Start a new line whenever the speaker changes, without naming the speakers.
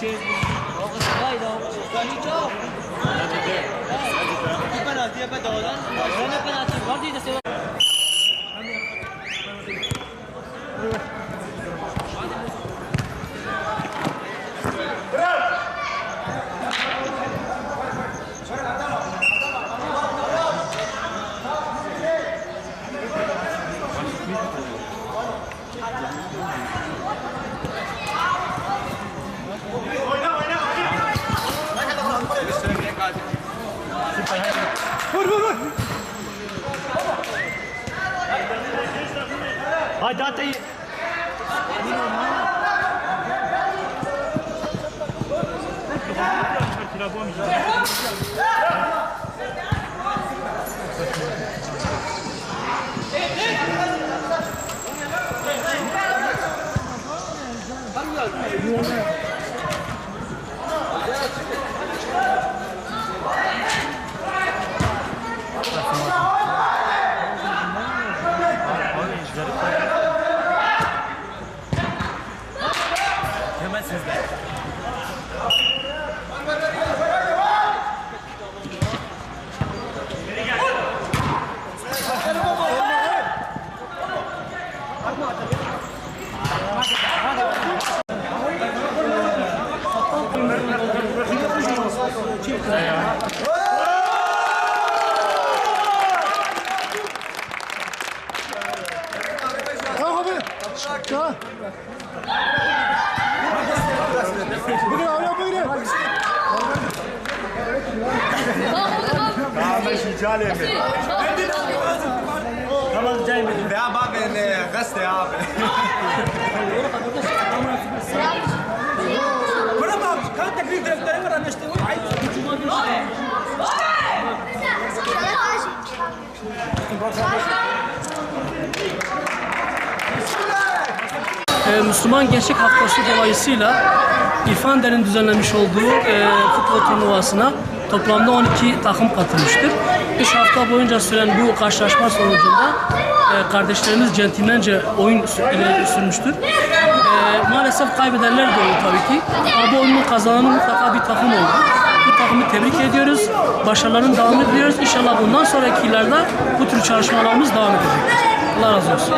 Vur. Hadi atayı.
Hemen sizde.
Tamam Cahil Bey.
يا بابا غست يا abi.
برافو كان تقرير دفتري ورا نشتغل عايز
Müslüman Gençlik Haftası dolayısıyla İFANDER'in düzenlemiş olduğu futbol turnuvasına toplamda 12 takım katılmıştır. 3 hafta boyunca süren bu karşılaşma sonucunda kardeşlerimiz centilmence oyun sürmüştür. Maalesef kaybedenler de oldu tabii ki. Ama bu oyunun kazananı mutlaka bir takım oldu. Bu takımı tebrik ediyoruz. Başarıların devam ediyoruz. İnşallah bundan sonraki yıllarda bu tür çalışmalarımız devam edecek. Allah razı olsun.